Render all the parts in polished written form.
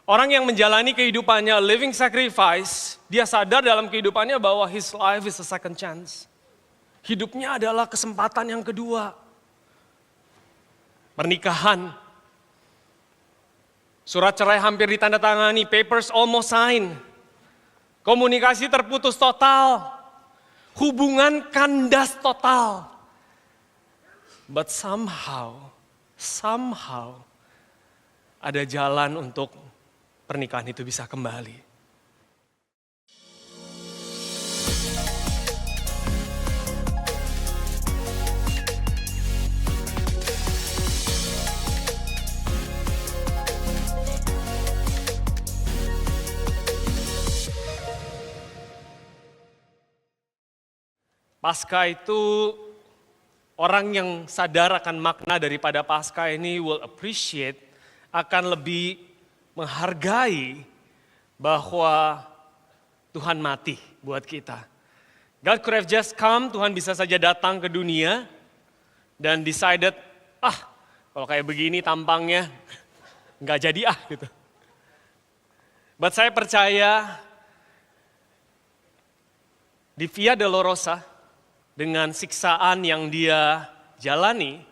Orang yang menjalani kehidupannya living sacrifice, dia sadar dalam kehidupannya bahwa his life is a second chance. Hidupnya adalah kesempatan yang kedua. Pernikahan, surat cerai hampir ditandatangani, papers almost signed. Komunikasi terputus total, hubungan kandas total. But somehow, ada jalan untuk pernikahan itu bisa kembali. Paskah itu, orang yang sadar akan makna daripada Paskah ini will appreciate, akan lebih menghargai bahwa Tuhan mati buat kita. God could have just come, Tuhan bisa saja datang ke dunia dan decided, kalau kayak begini tampangnya nggak jadi gitu. But saya percaya di Via Dolorosa, dengan siksaan yang dia jalani,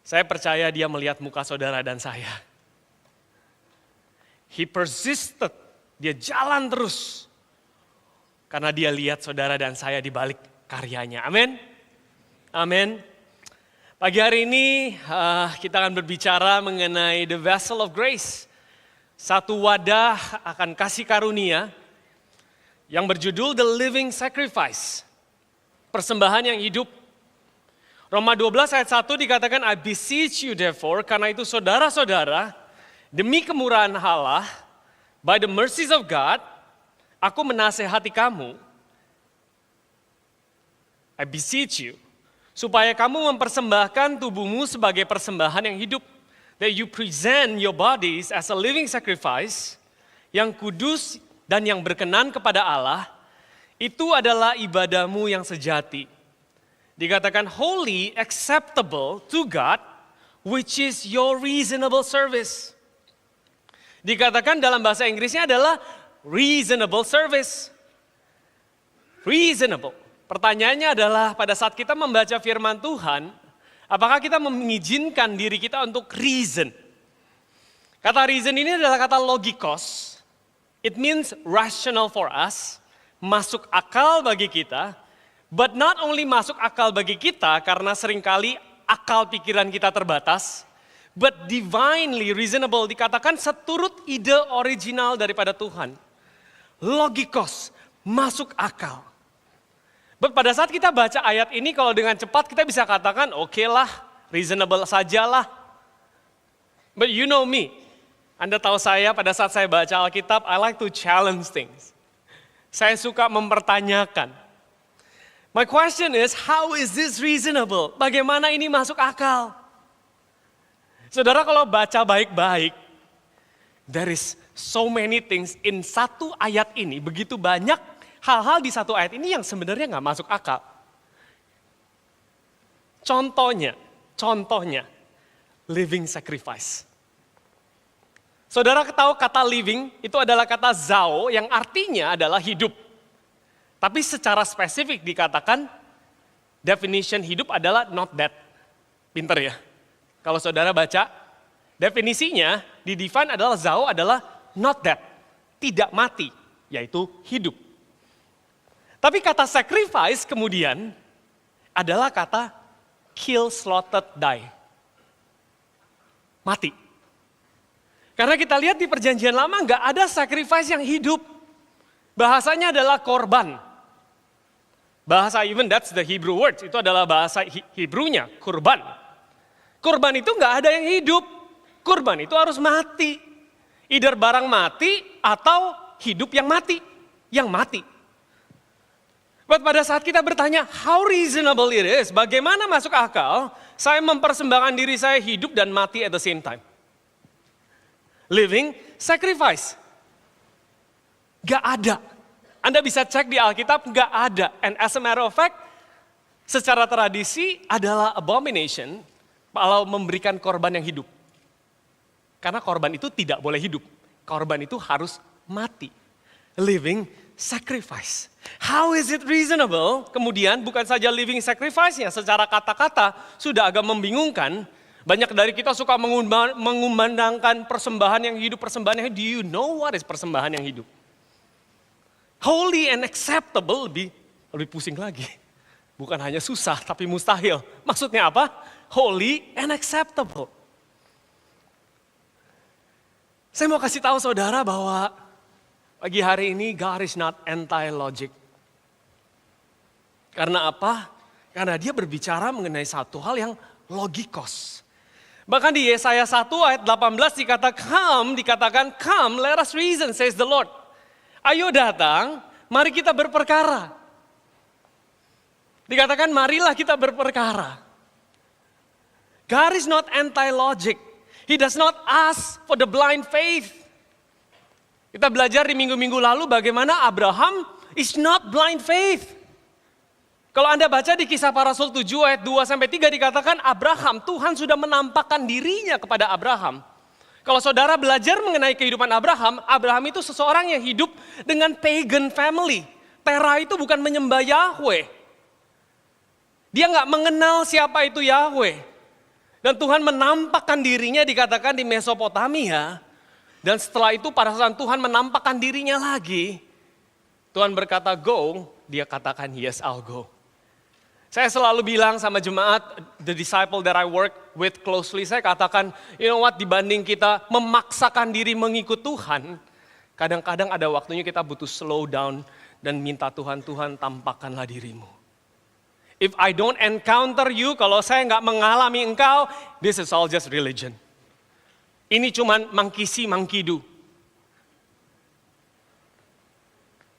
saya percaya dia melihat muka saudara dan saya. He persisted, dia jalan terus. Karena dia lihat saudara dan saya di balik karyanya. Amin. Amin. Pagi hari ini kita akan berbicara mengenai the vessel of grace. Satu wadah akan kasih karunia yang berjudul The Living Sacrifice. Persembahan yang hidup. Roma 12 ayat 1 dikatakan, I beseech you therefore, karena itu saudara-saudara, demi kemurahan Allah, by the mercies of God, aku menasehati kamu, I beseech you, supaya kamu mempersembahkan tubuhmu sebagai persembahan yang hidup, that you present your bodies as a living sacrifice, yang kudus dan yang berkenan kepada Allah, itu adalah ibadahmu yang sejati. Dikatakan holy, acceptable to God, which is your reasonable service. Dikatakan dalam bahasa Inggrisnya adalah reasonable service. Reasonable. Pertanyaannya adalah pada saat kita membaca firman Tuhan, apakah kita mengizinkan diri kita untuk reason? Kata reason ini adalah kata logikos. It means rational for us. Masuk akal bagi kita, but not only masuk akal bagi kita karena seringkali akal pikiran kita terbatas, but divinely reasonable, dikatakan seturut ide original daripada Tuhan. Logikos, masuk akal. But pada saat kita baca ayat ini, kalau dengan cepat kita bisa katakan, oke lah, reasonable sajalah. But you know me, Anda tahu saya pada saat saya baca Alkitab, I like to challenge things. Saya suka mempertanyakan. My question is, how is this reasonable? Bagaimana ini masuk akal? Saudara kalau baca baik-baik, there is so many things in satu ayat ini, begitu banyak hal-hal di satu ayat ini yang sebenarnya nggak masuk akal. Contohnya, living sacrifice. Saudara tahu kata living itu adalah kata zao yang artinya adalah hidup. Tapi secara spesifik dikatakan definition hidup adalah not dead. Pinter ya. Kalau saudara baca definisinya di define adalah zao adalah not dead. Tidak mati, yaitu hidup. Tapi kata sacrifice kemudian adalah kata kill, slaughtered, die. Mati. Karena kita lihat di perjanjian lama nggak ada sacrifice yang hidup. Bahasanya adalah korban. Bahasa even that's the Hebrew words, itu adalah bahasa Hebrunya, kurban. Kurban itu nggak ada yang hidup. Kurban itu harus mati. Either barang mati atau hidup yang mati. Yang mati. But pada saat kita bertanya, how reasonable it is, bagaimana masuk akal, saya mempersembahkan diri saya hidup dan mati at the same time. Living sacrifice. Gak ada. Anda bisa cek di Alkitab, gak ada. And as a matter of fact, secara tradisi adalah abomination kalau memberikan korban yang hidup. Karena korban itu tidak boleh hidup. Korban itu harus mati. Living sacrifice. How is it reasonable? Kemudian bukan saja living sacrifice-nya secara kata-kata sudah agak membingungkan. Banyak dari kita suka mengumandangkan persembahan yang hidup, persembahan yang hidup. Do you know what is persembahan yang hidup? Holy and acceptable lebih pusing lagi. Bukan hanya susah tapi mustahil. Maksudnya apa? Holy and acceptable. Saya mau kasih tahu saudara bahwa pagi hari ini God is not anti-logic. Karena apa? Karena dia berbicara mengenai satu hal yang logikos. Bahkan di Yesaya 1 ayat 18 dikatakan, come let us reason, says the Lord. Ayo datang, mari kita berperkara. Dikatakan marilah kita berperkara. God is not anti-logic. He does not ask for the blind faith. Kita belajar di minggu-minggu lalu bagaimana Abraham is not blind faith. Kalau Anda baca di Kisah Para Rasul 7 ayat 2-3 dikatakan Abraham, Tuhan sudah menampakkan dirinya kepada Abraham. Kalau saudara belajar mengenai kehidupan Abraham, Abraham itu seseorang yang hidup dengan pagan family. Tera itu bukan menyembah Yahweh. Dia nggak mengenal siapa itu Yahweh. Dan Tuhan menampakkan dirinya dikatakan di Mesopotamia. Dan setelah itu pada saat Tuhan menampakkan dirinya lagi. Tuhan berkata go, dia katakan yes I'll go. Saya selalu bilang sama jemaat, the disciple that I work with closely, saya katakan, you know what, dibanding kita memaksakan diri mengikut Tuhan, kadang-kadang ada waktunya kita butuh slow down dan minta Tuhan, Tuhan tampakkanlah dirimu. If I don't encounter you, kalau saya nggak mengalami engkau, this is all just religion. Ini cuman mangkisi mangkidu.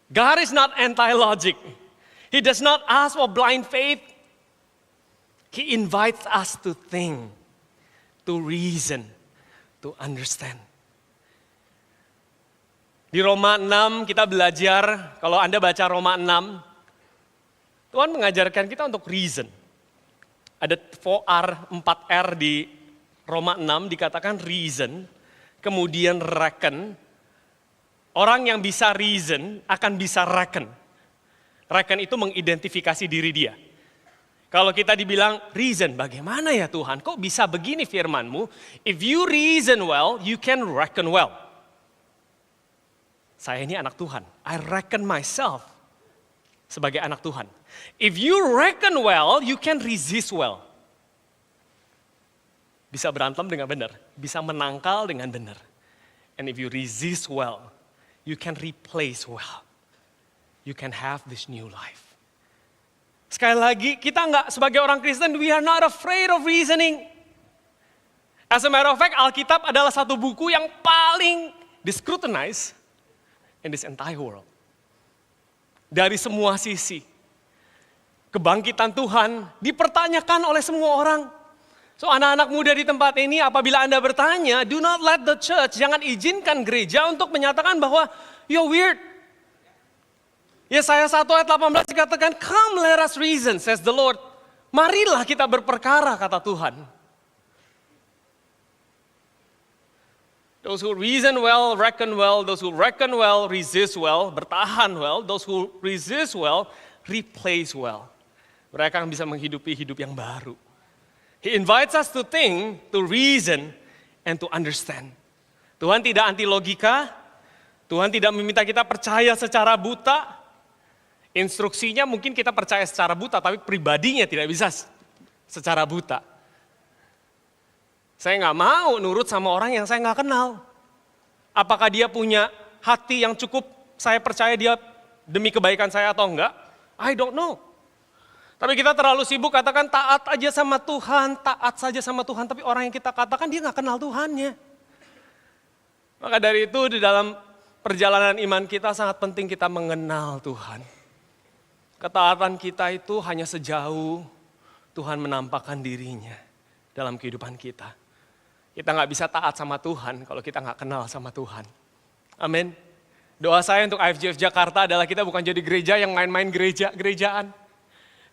God is not anti-logic. He does not ask for blind faith. He invites us to think, to reason, to understand. Di Roma 6 kita belajar, kalau Anda baca Roma 6, Tuhan mengajarkan kita untuk reason. Ada 4R di Roma 6 dikatakan reason, kemudian reckon. Orang yang bisa reason akan bisa reckon. Reckon itu mengidentifikasi diri dia. Kalau kita dibilang reason, bagaimana ya Tuhan? Kok bisa begini firman-Mu? If you reason well, you can reckon well. Saya ini anak Tuhan. I reckon myself sebagai anak Tuhan. If you reckon well, you can resist well. Bisa berantem dengan benar, bisa menangkal dengan benar. And if you resist well, you can replace well. You can have this new life. Sekali lagi, kita nggak sebagai orang Kristen, we are not afraid of reasoning. As a matter of fact, Alkitab adalah satu buku yang paling discrutinized in this entire world. Dari semua sisi. Kebangkitan Tuhan dipertanyakan oleh semua orang. So anak-anak muda di tempat ini apabila Anda bertanya, do not let the church, jangan izinkan gereja untuk menyatakan bahwa you're weird. Yesaya 1 ayat 18 dikatakan, come let us reason, says the Lord. Marilah kita berperkara, kata Tuhan. Those who reason well, reckon well. Those who reckon well, resist well, bertahan well. Those who resist well, replace well. Mereka akan bisa menghidupi hidup yang baru. He invites us to think, to reason, and to understand. Tuhan tidak anti logika. Tuhan tidak meminta kita percaya secara buta. Instruksinya mungkin kita percaya secara buta, tapi pribadinya tidak bisa secara buta. Saya nggak mau nurut sama orang yang saya nggak kenal. Apakah dia punya hati yang cukup saya percaya dia demi kebaikan saya atau enggak? I don't know. Tapi kita terlalu sibuk katakan taat aja sama Tuhan, taat saja sama Tuhan. Tapi orang yang kita katakan dia nggak kenal Tuhannya. Maka dari itu di dalam perjalanan iman kita sangat penting kita mengenal Tuhan. Ketaatan kita itu hanya sejauh Tuhan menampakkan dirinya dalam kehidupan kita. Kita nggak bisa taat sama Tuhan kalau kita nggak kenal sama Tuhan. Amin. Doa saya untuk IFGF Jakarta adalah kita bukan jadi gereja yang main-main gerejaan.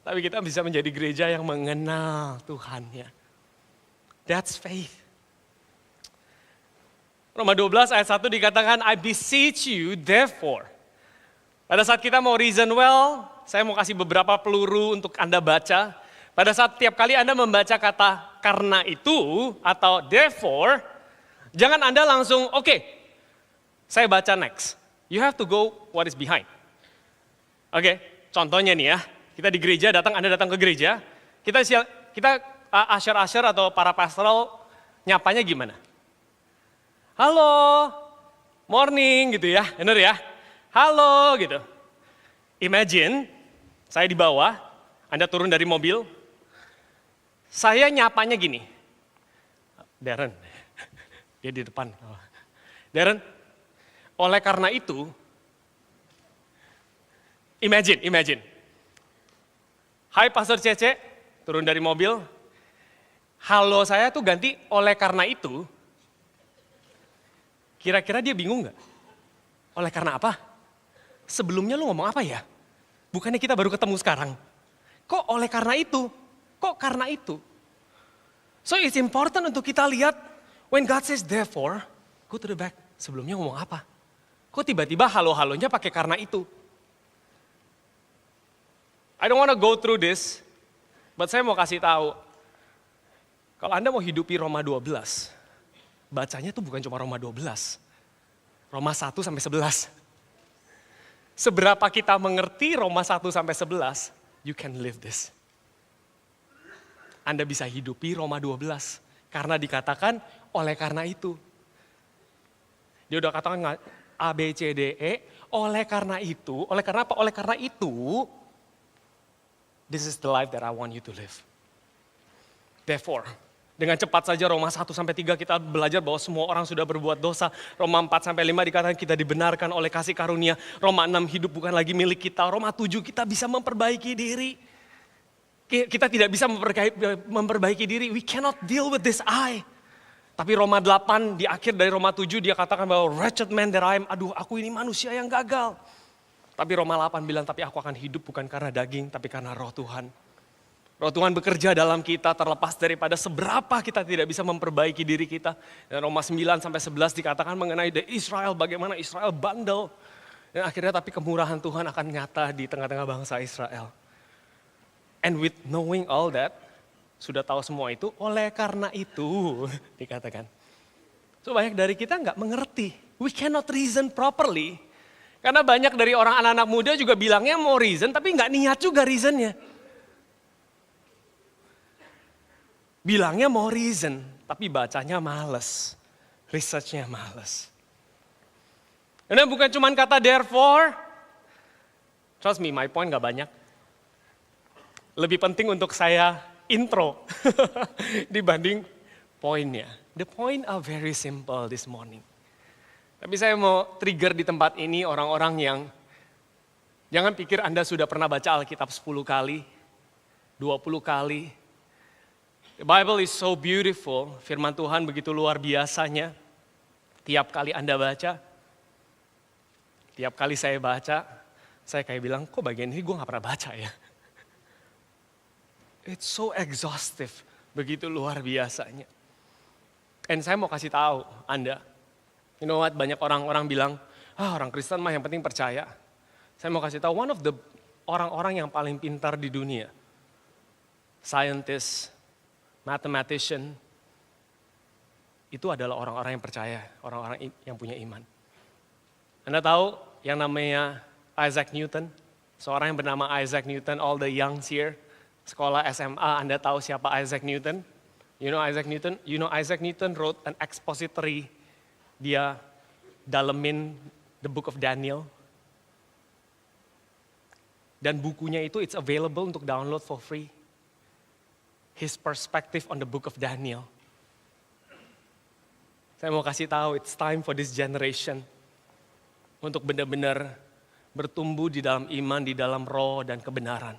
Tapi kita bisa menjadi gereja yang mengenal Tuhannya. That's faith. Roma 12 ayat 1 dikatakan, I beseech you therefore. Pada saat kita mau reason well, saya mau kasih beberapa peluru untuk Anda baca. Pada saat tiap kali Anda membaca kata karena itu atau therefore, jangan Anda langsung, oke, saya baca next. You have to go what is behind. Oke, contohnya nih ya, kita di gereja Anda datang ke gereja, kita usher atau para pastoral nyapanya gimana? Halo, morning gitu ya, bener ya? Halo gitu. Imagine, saya di bawah, Anda turun dari mobil, saya nyapanya gini. Darren, dia di depan. Darren, oleh karena itu, imagine. Hai Pastor Cece, turun dari mobil, halo saya tuh ganti oleh karena itu. Kira-kira dia bingung gak? Oleh karena apa? Sebelumnya lu ngomong apa ya? Bukannya kita baru ketemu sekarang. Kok oleh karena itu? Kok karena itu? So it's important untuk kita lihat, when God says therefore, go to the back. Sebelumnya ngomong apa? Kok tiba-tiba halo-halonya pakai karena itu? I don't want to go through this, but saya mau kasih tahu. Kalau Anda mau hidupi Roma 12, bacanya tuh bukan cuma Roma 12. Roma 1 sampai 11. Seberapa kita mengerti Roma 1 sampai 11, you can live this. Anda bisa hidupi Roma 12. Karena dikatakan oleh karena itu. Dia udah katakan A, B, C, D, E. Oleh karena itu, oleh karena apa? Oleh karena itu, this is the life that I want you to live. Therefore, dengan cepat saja Roma 1 sampai 3 kita belajar bahwa semua orang sudah berbuat dosa. Roma 4 sampai 5 dikatakan kita dibenarkan oleh kasih karunia. Roma 6 hidup bukan lagi milik kita. Roma 7 kita bisa memperbaiki diri. Kita tidak bisa memperbaiki diri. We cannot deal with this I. Tapi Roma 8 di akhir dari Roma 7 dia katakan bahwa wretched man that I am. Aduh aku ini manusia yang gagal. Tapi Roma 8 bilang tapi aku akan hidup bukan karena daging tapi karena roh Tuhan. Roh Tuhan bekerja dalam kita terlepas daripada seberapa kita tidak bisa memperbaiki diri kita. Dan Roma 9 sampai 11 dikatakan mengenai Israel, bagaimana Israel bandel. Dan akhirnya tapi kemurahan Tuhan akan nyata di tengah-tengah bangsa Israel. And with knowing all that, sudah tahu semua itu, oleh karena itu dikatakan. So banyak dari kita nggak mengerti. We cannot reason properly. Karena banyak dari orang anak-anak muda juga bilangnya mau reason, tapi nggak niat juga reasonnya. Bilangnya mau reason, tapi bacanya males. Researchnya males. Karena bukan cuma kata therefore. Trust me, my point gak banyak. Lebih penting untuk saya intro dibanding poinnya. The point are very simple this morning. Tapi saya mau trigger di tempat ini orang-orang yang jangan pikir Anda sudah pernah baca Alkitab 10 kali, 20 kali. The Bible is so beautiful, firman Tuhan begitu luar biasanya. Tiap kali Anda baca, tiap kali saya baca, saya kayak bilang, kok bagian ini gue gak pernah baca ya. It's so exhaustive, begitu luar biasanya. And saya mau kasih tahu Anda, you know what, banyak orang-orang bilang, orang Kristen mah yang penting percaya. Saya mau kasih tahu, one of the orang-orang yang paling pintar di dunia, scientist, mathematician, itu adalah orang-orang yang percaya, orang-orang yang punya iman. Anda tahu yang namanya Isaac Newton? Seorang yang bernama Isaac Newton, all the youngs here, sekolah SMA, Anda tahu siapa Isaac Newton? You know Isaac Newton? You know Isaac Newton wrote an expository, dia dalemin the book of Daniel. Dan bukunya itu it's available untuk download for free. His perspective on the book of Daniel. Saya mau kasih tahu, it's time for this generation untuk benar-benar bertumbuh di dalam iman, di dalam roh dan kebenaran.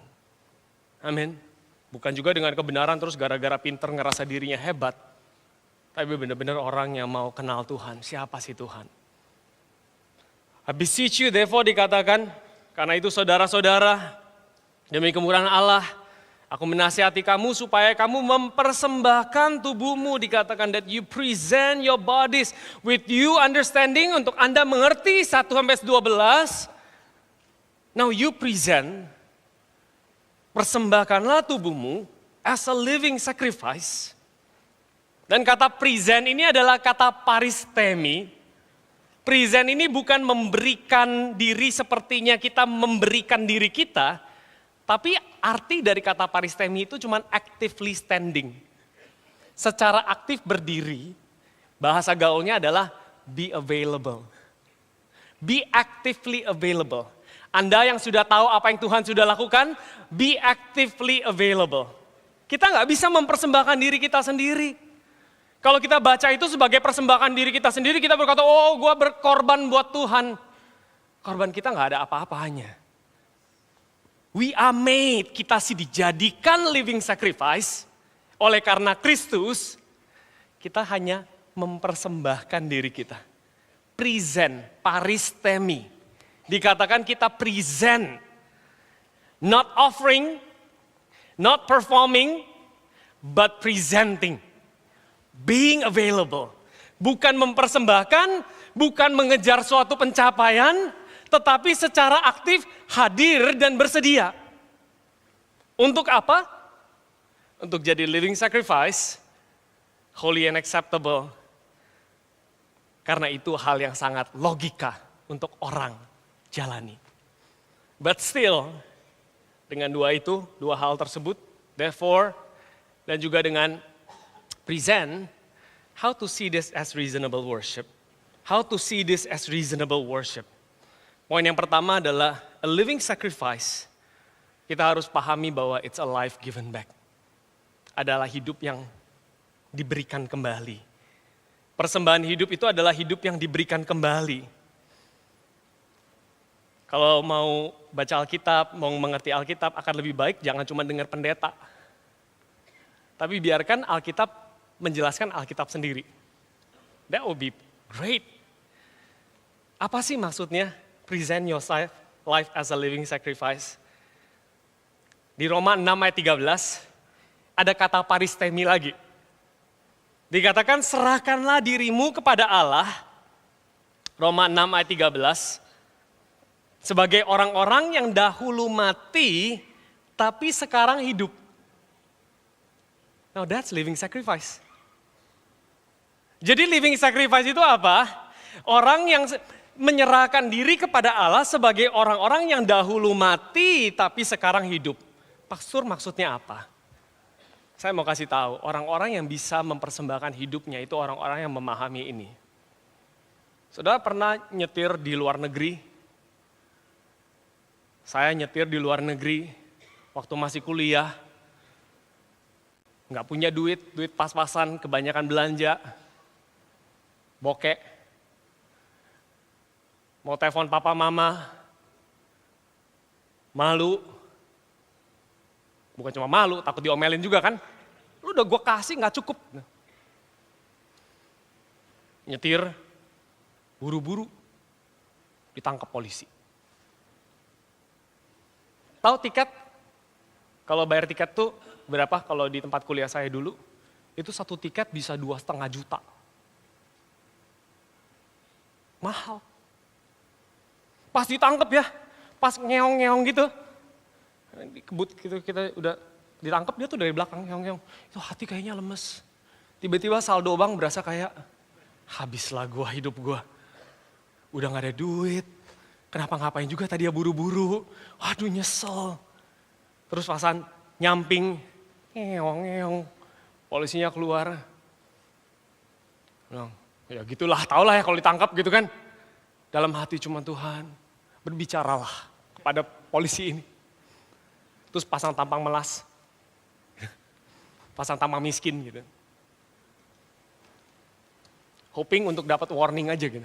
Amin. Bukan juga dengan kebenaran terus gara-gara pinter ngerasa dirinya hebat. Tapi benar-benar orang yang mau kenal Tuhan. Siapa sih Tuhan? I beseech you, therefore dikatakan, karena itu saudara-saudara, demi kemurahan Allah, Aku menasihati kamu supaya kamu mempersembahkan tubuhmu, dikatakan that you present your bodies with you understanding, untuk Anda mengerti 1-12. Now you present, persembahkanlah tubuhmu as a living sacrifice. Dan kata present ini adalah kata paristemi. Present ini bukan memberikan diri sepertinya kita memberikan diri kita, tapi arti dari kata paristemi itu cuma actively standing. Secara aktif berdiri, bahasa gaulnya adalah be available. Be actively available. Anda yang sudah tahu apa yang Tuhan sudah lakukan, be actively available. Kita nggak bisa mempersembahkan diri kita sendiri. Kalau kita baca itu sebagai persembahan diri kita sendiri, kita berkata, oh gue berkorban buat Tuhan. Korban kita nggak ada apa-apanya. We are made, kita sih dijadikan living sacrifice. Oleh karena Kristus, kita hanya mempersembahkan diri kita. Present, paristemi. Dikatakan kita present. Not offering, not performing, but presenting. Being available. Bukan mempersembahkan, bukan mengejar suatu pencapaian, tetapi secara aktif hadir dan bersedia. Untuk apa? Untuk jadi living sacrifice, holy and acceptable. Karena itu hal yang sangat logika untuk orang jalani. But still, dengan dua hal tersebut, therefore, dan juga dengan present, how to see this as reasonable worship. How to see this as reasonable worship. Poin yang pertama adalah a living sacrifice. Kita harus pahami bahwa it's a life given back. Adalah hidup yang diberikan kembali. Persembahan hidup itu adalah hidup yang diberikan kembali. Kalau mau baca Alkitab, mau mengerti Alkitab, akan lebih baik jangan cuma dengar pendeta. Tapi biarkan Alkitab menjelaskan Alkitab sendiri. That would be great. Apa sih maksudnya present your life as a living sacrifice? Di Roma 6 ayat 13 ada kata paristemi lagi. Dikatakan serahkanlah dirimu kepada Allah. Roma 6 ayat 13. Sebagai orang-orang yang dahulu mati tapi sekarang hidup. Now that's living sacrifice. Jadi living sacrifice itu apa? Orang yang menyerahkan diri kepada Allah sebagai orang-orang yang dahulu mati tapi sekarang hidup. Pastor, maksudnya apa? Saya mau kasih tahu, orang-orang yang bisa mempersembahkan hidupnya itu orang-orang yang memahami ini. Saudara pernah nyetir di luar negeri? Saya nyetir di luar negeri waktu masih kuliah. Nggak punya duit pas-pasan, kebanyakan belanja. Bokek, mau telepon papa mama, malu, bukan cuma malu, takut diomelin juga kan, lu udah gue kasih gak cukup. Nyetir, buru-buru, ditangkap polisi. Tahu tiket? Kalau bayar tiket tuh berapa kalau di tempat kuliah saya dulu, itu satu tiket bisa 2,5 juta. Mahal. Pas ditangkap ya, pas ngeong-ngeong gitu. Dikebut gitu, kita udah ditangkap dia tuh dari belakang ngeong-ngeong. Itu hati kayaknya lemes. Tiba-tiba saldo bank berasa kayak, habislah gua hidup gua. Udah gak ada duit. Kenapa ngapain juga tadi ya buru-buru. Waduh nyesel. Terus pasan nyamping, ngeong-ngeong. Polisinya keluar. Bilang, ya gitulah, tau lah ya kalau ditangkap gitu kan. Dalam hati cuma Tuhan, berbicaralah kepada polisi ini. Terus pasang tampang melas, pasang tampang miskin gitu. Hoping untuk dapat warning aja gitu.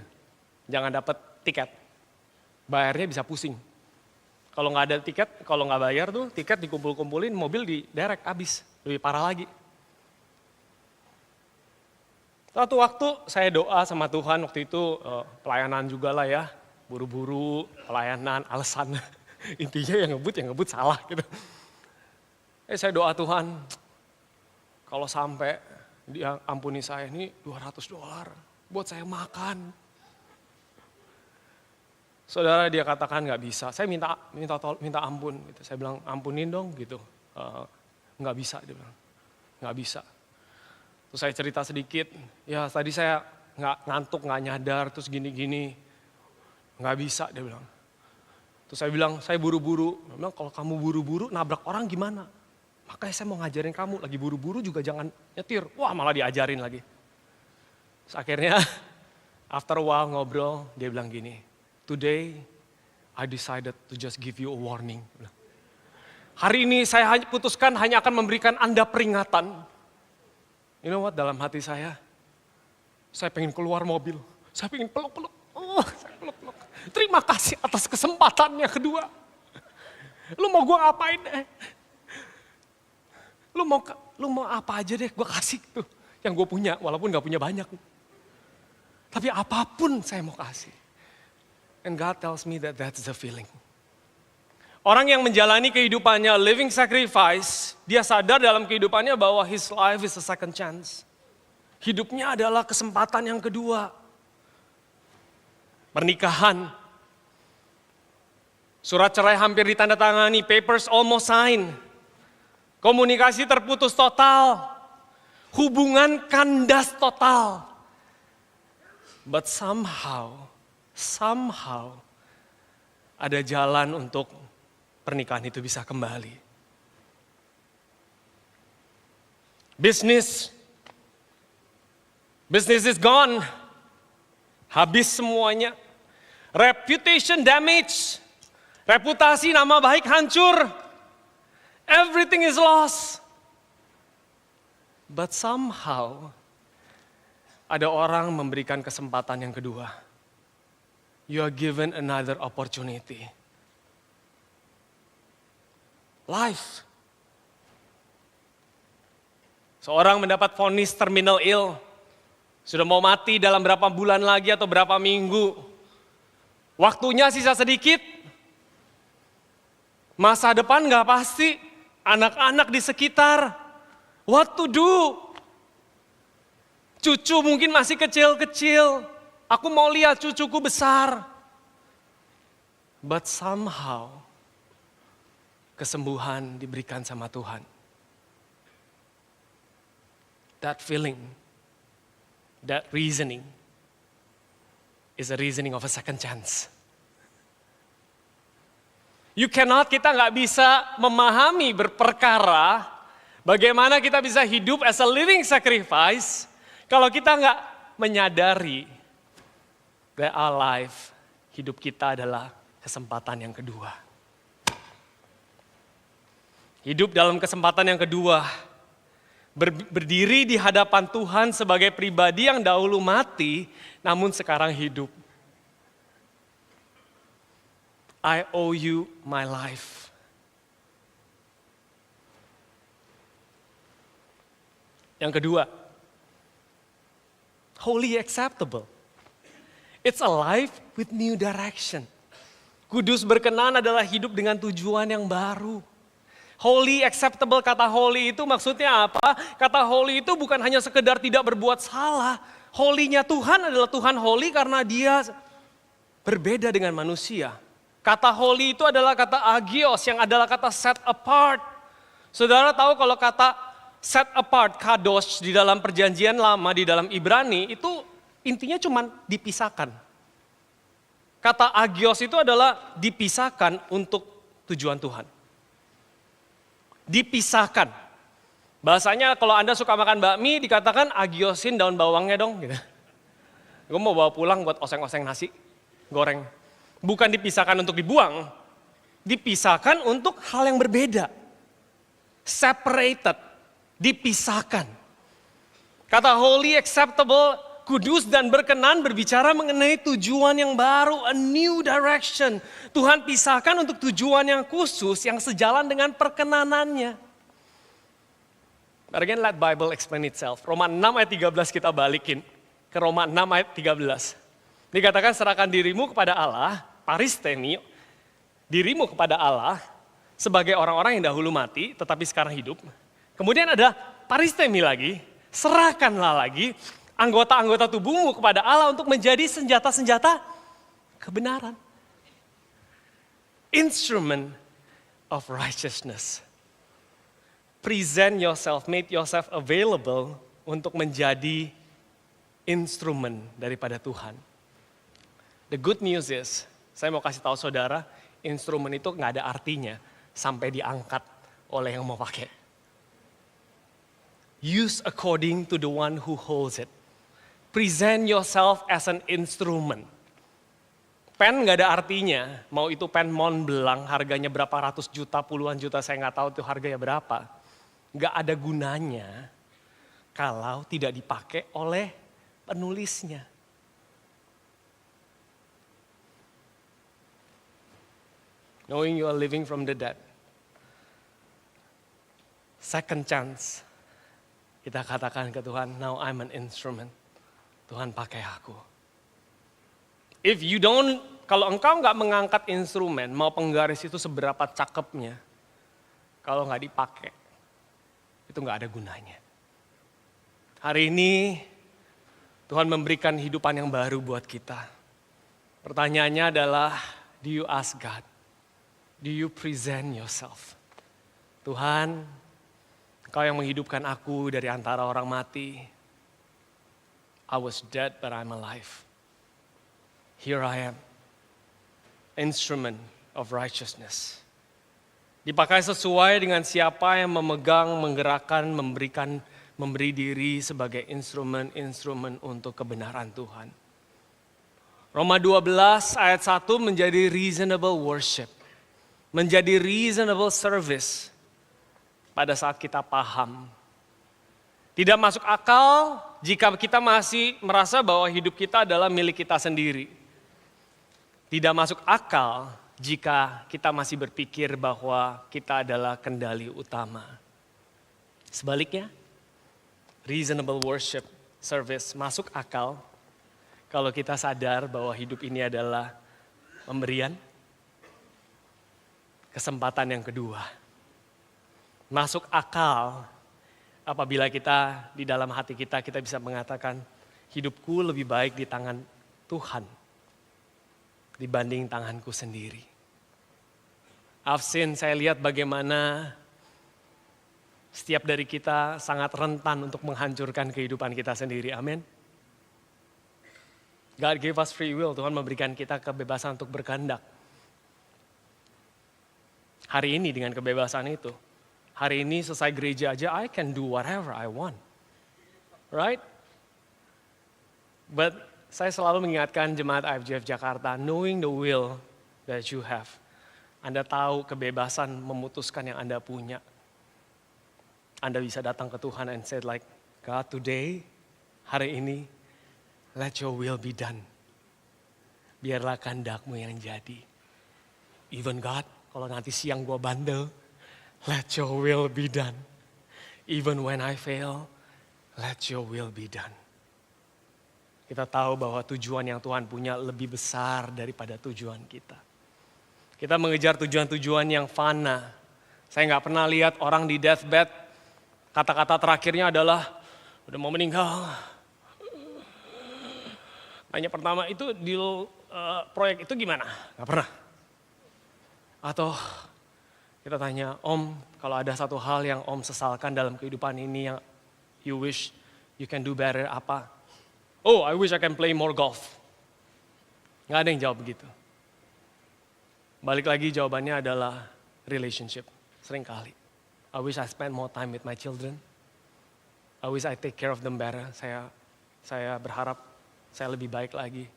Jangan dapat tiket, bayarnya bisa pusing. Kalau nggak ada tiket, kalau nggak bayar tuh tiket dikumpul-kumpulin, mobil diderek habis, lebih parah lagi. Suatu waktu saya doa sama Tuhan, waktu itu pelayanan juga lah ya, buru-buru, pelayanan, alasan. Intinya yang ngebut salah gitu. Saya doa Tuhan, kalau sampai Dia ampuni saya ini $200 buat saya makan. Saudara, dia katakan nggak bisa. Saya minta ampun. Gitu. Saya bilang ampunin dong gitu. Nggak bisa, dia bilang nggak bisa. Terus saya cerita sedikit. Ya tadi saya ngantuk, nggak nyadar, terus gini-gini. Nggak bisa, dia bilang. Terus saya bilang saya buru-buru. Dia bilang kalau kamu buru-buru nabrak orang gimana? Makanya saya mau ngajarin kamu, lagi buru-buru juga jangan nyetir. Wah malah diajarin lagi. Terus akhirnya after a while ngobrol, dia bilang gini, today I decided to just give you a warning. Hari ini saya putuskan hanya akan memberikan Anda peringatan. You know what, dalam hati saya pengen keluar mobil, saya pengen peluk-peluk. Saya peluk-peluk. Terima kasih atas kesempatannya kedua. Lu mau gua ngapain deh? Lu mau apa aja deh, gue kasih tuh. Yang gue punya, walaupun gak punya banyak. Tapi apapun saya mau kasih. And God tells me that that's the feeling. Orang yang menjalani kehidupannya living sacrifice, dia sadar dalam kehidupannya bahwa his life is a second chance. Hidupnya adalah kesempatan yang kedua. Pernikahan. Surat cerai hampir ditandatangani, papers almost signed. Komunikasi terputus total, hubungan kandas total. But somehow ada jalan untuk pernikahan itu bisa kembali. Business is gone, habis semuanya. Reputation damage, reputasi nama baik hancur. Everything is lost. But somehow, ada orang memberikan kesempatan yang kedua. You are given another opportunity. Life. Seorang mendapat vonis terminal ill. Sudah mau mati dalam berapa bulan lagi atau berapa minggu. Waktunya sisa sedikit. Masa depan gak pasti. Anak-anak di sekitar, what to do? Cucu mungkin masih kecil-kecil, aku mau lihat cucuku besar. But somehow, kesembuhan diberikan sama Tuhan. That feeling, that reasoning, is a reasoning of a second chance. Kita nggak bisa memahami berperkara bagaimana kita bisa hidup as a living sacrifice kalau kita nggak menyadari that our life, hidup kita adalah kesempatan yang kedua. Hidup dalam kesempatan yang kedua, berdiri di hadapan Tuhan sebagai pribadi yang dahulu mati namun sekarang hidup. I owe you my life. Yang kedua, wholly acceptable. It's a life with new direction. Kudus berkenan adalah hidup dengan tujuan yang baru. Wholly acceptable, kata holy itu maksudnya apa? Kata holy itu bukan hanya sekedar tidak berbuat salah. Holy-nya Tuhan adalah Tuhan holy karena dia berbeda dengan manusia. Kata holy itu adalah kata agios yang adalah kata set apart. Saudara tahu kalau kata set apart, kadosh di dalam perjanjian lama, di dalam Ibrani itu intinya cuma dipisahkan. Kata agios itu adalah dipisahkan untuk tujuan Tuhan. Dipisahkan. Bahasanya kalau Anda suka makan bakmi dikatakan agiosin daun bawangnya dong. Gitu. Gue mau bawa pulang buat oseng-oseng nasi, goreng. Bukan dipisahkan untuk dibuang, dipisahkan untuk hal yang berbeda. Separated, dipisahkan. Kata holy, acceptable, kudus dan berkenan berbicara mengenai tujuan yang baru, a new direction. Tuhan pisahkan untuk tujuan yang khusus yang sejalan dengan perkenanannya. But again, let Bible explain itself. Roma 6 ayat 13 kita balikin ke Roma 6 ayat 13. Dikatakan serahkan dirimu kepada Allah, paristemi, dirimu kepada Allah, sebagai orang-orang yang dahulu mati tetapi sekarang hidup. Kemudian ada paristemi lagi, serahkanlah lagi anggota-anggota tubuhmu kepada Allah untuk menjadi senjata-senjata kebenaran. Instrument of righteousness. Present yourself, make yourself available untuk menjadi instrumen daripada Tuhan. The good news is, saya mau kasih tahu saudara, instrumen itu nggak ada artinya sampai diangkat oleh yang mau pakai. Use according to the one who holds it. Present yourself as an instrument. Pen nggak ada artinya, mau itu pen Montblanc harganya berapa ratus juta, puluhan juta, saya nggak tahu itu harganya berapa. Nggak ada gunanya kalau tidak dipakai oleh penulisnya. Knowing you are living from the dead. Second chance. Kita katakan ke Tuhan, now I'm an instrument. Tuhan pakai aku. If you don't, kalau engkau nggak mengangkat instrumen, mau penggaris itu seberapa cakepnya, kalau nggak dipakai, itu nggak ada gunanya. Hari ini Tuhan memberikan hidupan yang baru buat kita. Pertanyaannya adalah, do you ask God? Do you present yourself? Tuhan, Kau yang menghidupkan aku dari antara orang mati. I was dead but I'm alive. Here I am. Instrument of righteousness. Dipakai sesuai dengan siapa yang memegang, menggerakkan, memberi diri sebagai instrumen-instrumen untuk kebenaran Tuhan. Roma 12 ayat 1 menjadi reasonable worship. Menjadi reasonable service. Pada saat kita paham. Tidak masuk akal jika kita masih merasa bahwa hidup kita adalah milik kita sendiri. Tidak masuk akal jika kita masih berpikir bahwa kita adalah kendali utama. Sebaliknya, reasonable worship service masuk akal kalau kita sadar bahwa hidup ini adalah pemberian, kesempatan yang kedua. Masuk akal apabila kita di dalam hati kita bisa mengatakan hidupku lebih baik di tangan Tuhan dibanding tanganku sendiri. Saya lihat bagaimana setiap dari kita sangat rentan untuk menghancurkan kehidupan kita sendiri. Amin. God gave us free will. Tuhan memberikan kita kebebasan untuk berkehendak. Hari ini dengan kebebasan itu, hari ini selesai gereja aja, I can do whatever I want. Right? But saya selalu mengingatkan jemaat IFGF Jakarta, knowing the will that you have. Anda tahu kebebasan memutuskan yang Anda punya. Anda bisa datang ke Tuhan and say like, God today, hari ini, let your will be done. Biarlah kehendak-Mu yang jadi. Even God, kalau nanti siang gua bandel, let your will be done. Even when I fail, let your will be done. Kita tahu bahwa tujuan yang Tuhan punya lebih besar daripada tujuan kita. Kita mengejar tujuan-tujuan yang fana. Saya nggak pernah lihat orang di deathbed, kata-kata terakhirnya adalah, udah mau meninggal. Tanya pertama, itu deal proyek itu gimana? Nggak pernah. Atau kita tanya, Om, kalau ada satu hal yang Om sesalkan dalam kehidupan ini yang you wish you can do better, apa? Oh, I wish I can play more golf. Nggak ada yang jawab begitu. Balik lagi jawabannya adalah relationship, seringkali. I wish I spend more time with my children. I wish I take care of them better. Saya berharap saya lebih baik lagi.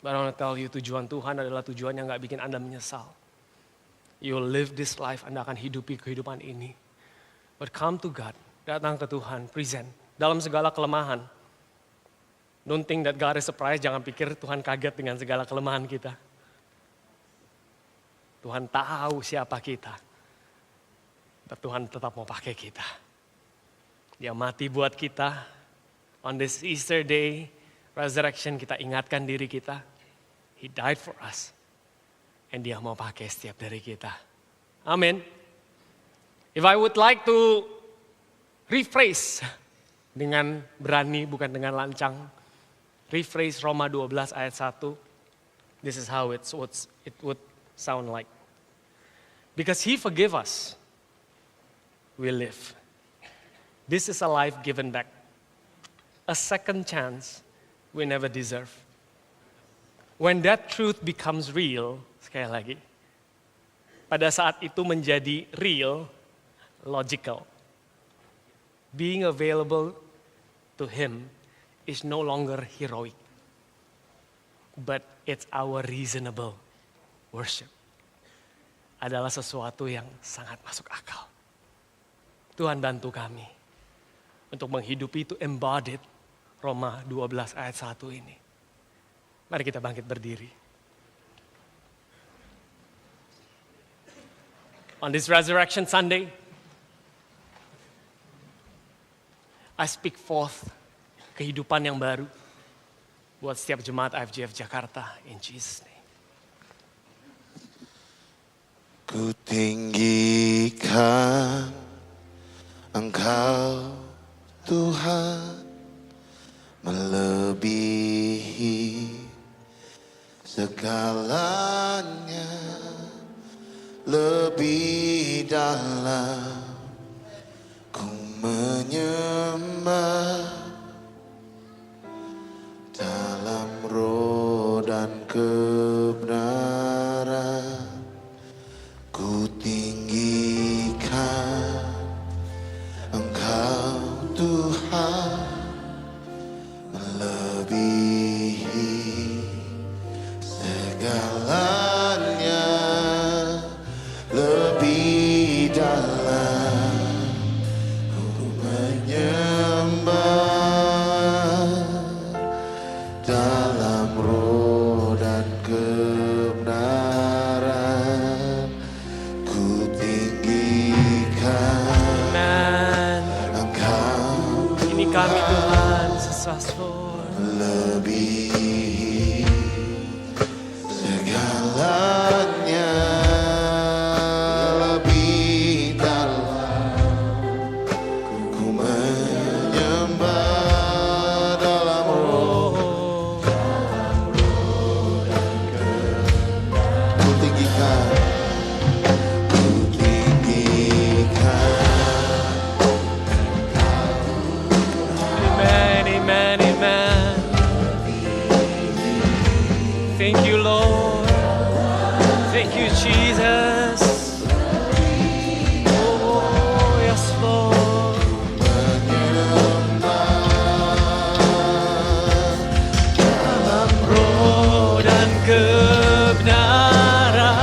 But I want to tell you, tujuan Tuhan adalah tujuan yang gak bikin Anda menyesal. You will live this life, Anda akan hidupi kehidupan ini. But come to God, datang ke Tuhan, present. Dalam segala kelemahan. Don't think that God is surprised, jangan pikir Tuhan kaget dengan segala kelemahan kita. Tuhan tahu siapa kita. Tapi Tuhan tetap mau pakai kita. Dia mati buat kita. On this Easter day, resurrection, kita ingatkan diri kita. He died for us. And dia mau pakai setiap dari kita. Amin. If I would like to rephrase dengan berani bukan dengan lancang. Rephrase Roma 12 ayat 1. This is how it would sound like. Because he forgave us, we live. This is a life given back. A second chance we never deserve. When that truth becomes real, sekali lagi, pada saat itu menjadi real, logical. Being available to him is no longer heroic, but it's our reasonable worship. Adalah sesuatu yang sangat masuk akal. Tuhan bantu kami untuk menghidupi itu embodied Roma 12 ayat 1 ini. Mari kita bangkit berdiri. On this Resurrection Sunday, I speak forth kehidupan yang baru buat setiap jemaat IFGF Jakarta in Jesus name. Ku tinggikan Engkau Tuhan, melebihi segalanya, lebih dalam ku menyembah dalam roh dan kebenaran. Ku tinggikan Engkau Tuhan, melebihi segalanya, lebih dalam ku menyembah dalam roh dan kebenaran. Ku tinggikan Engkau, Ini kami Tuhan, sesuatu. melebihi segalanya, lebih dalam ku menyembah dalam roh. Ku tinggikan Amen, amen, amen. Thank you, Lord. Thank you, Jesus. Oh, yes, Lord. Dalam roh dan kebenaran.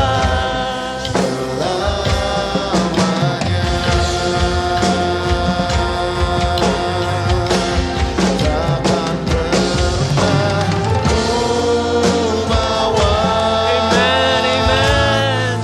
Amen, amen.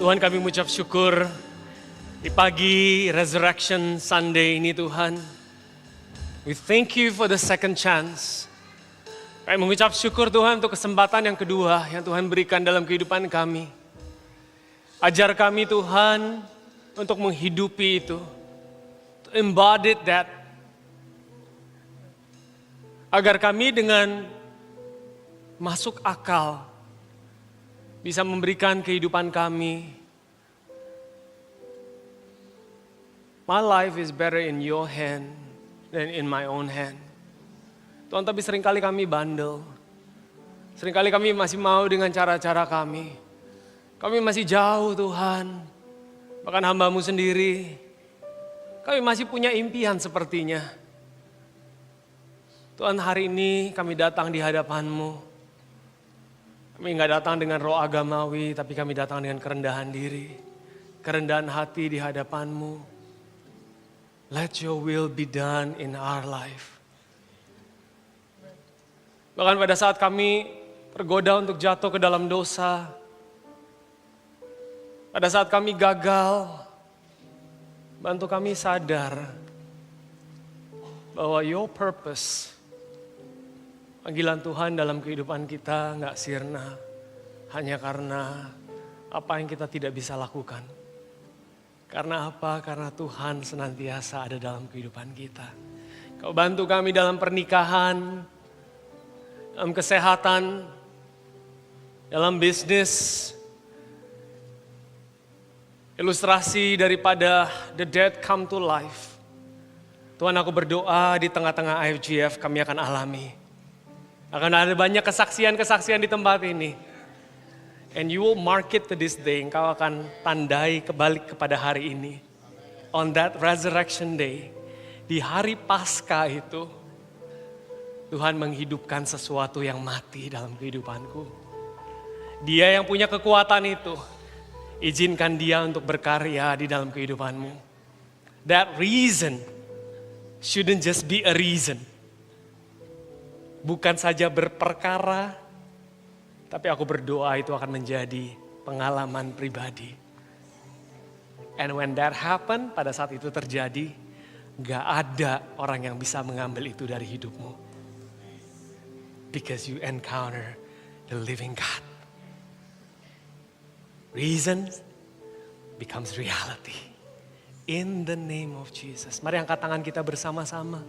Tuhan, kami mengucap syukur di pagi Resurrection Sunday ini Tuhan. We thank you for the second chance. Kami mengucap syukur Tuhan untuk kesempatan yang kedua yang Tuhan berikan dalam kehidupan kami. Ajar kami Tuhan untuk menghidupi itu. To embody that. Agar kami dengan masuk akal bisa memberikan kehidupan kami. My life is better in your hand than in my own hand. Tuhan, tapi seringkali kami bandel. Seringkali kami masih mau dengan cara-cara kami. Kami masih jauh Tuhan. Bahkan hamba-Mu sendiri. Kami masih punya impian sepertinya. Tuhan, hari ini kami datang di hadapan-Mu. Kami nggak datang dengan roh agamawi, tapi kami datang dengan kerendahan diri. Kerendahan hati di hadapan-Mu. Let your will be done in our life. Bahkan pada saat kami tergoda untuk jatuh ke dalam dosa. Pada saat kami gagal, bantu kami sadar bahwa your purpose, panggilan Tuhan dalam kehidupan kita nggak sirna hanya karena apa yang kita tidak bisa lakukan. Karena apa? Karena Tuhan senantiasa ada dalam kehidupan kita. Kau bantu kami dalam pernikahan, dalam kesehatan, dalam bisnis. Ilustrasi daripada the dead come to life. Tuhan, aku berdoa di tengah-tengah IFGF kami akan alami. Akan ada banyak kesaksian-kesaksian di tempat ini. And you will mark it to this day. Engkau akan tandai kebalik kepada hari ini. On that resurrection day. Di hari Paskah itu. Tuhan menghidupkan sesuatu yang mati dalam kehidupanku. Dia yang punya kekuatan itu. Izinkan dia untuk berkarya di dalam kehidupanmu. That reason shouldn't just be a reason. Bukan saja berperkara, tapi aku berdoa itu akan menjadi pengalaman pribadi. And when that happen, pada saat itu terjadi, gak ada orang yang bisa mengambil itu dari hidupmu. Because you encounter the living God. Reason becomes reality. In the name of Jesus. Mari angkat tangan kita bersama-sama.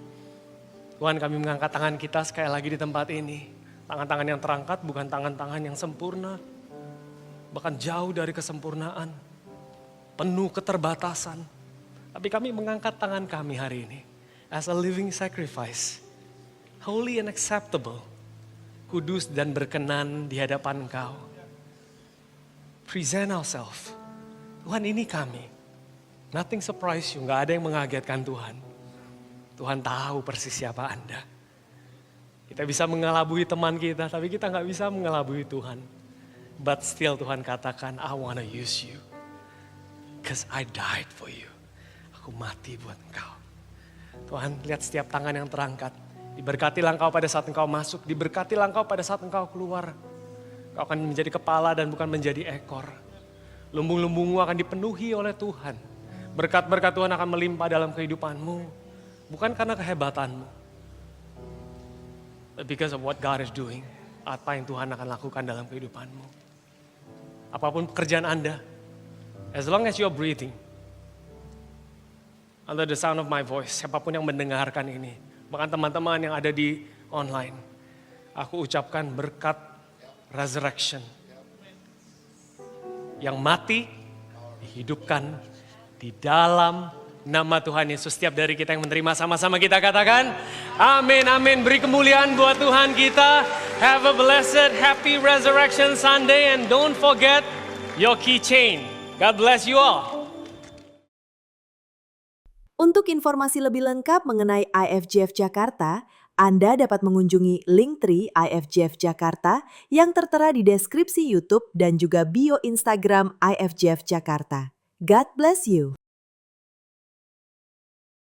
Tuhan, kami mengangkat tangan kita sekali lagi di tempat ini. Tangan-tangan yang terangkat bukan tangan-tangan yang sempurna. Bahkan jauh dari kesempurnaan. Penuh keterbatasan. Tapi kami mengangkat tangan kami hari ini. As a living sacrifice. Holy and acceptable. Kudus dan berkenan di hadapan Engkau. Present ourselves. Tuhan, ini kami. Nothing surprise you. Gak ada yang mengagetkan Tuhan. Tuhan tahu persis siapa Anda. Kita bisa mengelabui teman kita, tapi kita gak bisa mengelabui Tuhan. But still Tuhan katakan, I wanna use you. Because I died for you. Aku mati buat Engkau. Tuhan, lihat setiap tangan yang terangkat. Diberkatilah Engkau pada saat Engkau masuk. Diberkatilah Engkau pada saat Engkau keluar. Engkau akan menjadi kepala dan bukan menjadi ekor. Lumbung-lumbungmu akan dipenuhi oleh Tuhan. Berkat-berkat Tuhan akan melimpah dalam kehidupanmu. Bukan karena kehebatanmu. But because of what God is doing. Apa yang Tuhan akan lakukan dalam kehidupanmu. Apapun pekerjaan Anda. As long as you're breathing. Under the sound of my voice. Siapapun yang mendengarkan ini. Bahkan teman-teman yang ada di online. Aku ucapkan berkat resurrection. Yang mati dihidupkan di dalam nama Tuhan Yesus. Setiap dari kita yang menerima sama-sama kita katakan amin, amin. Beri kemuliaan buat Tuhan kita. Have a blessed, happy Resurrection Sunday and don't forget your keychain. God bless you all. Untuk informasi lebih lengkap mengenai IFGF Jakarta, Anda dapat mengunjungi Linktree IFGF Jakarta yang tertera di deskripsi YouTube dan juga bio Instagram IFGF Jakarta. God bless you.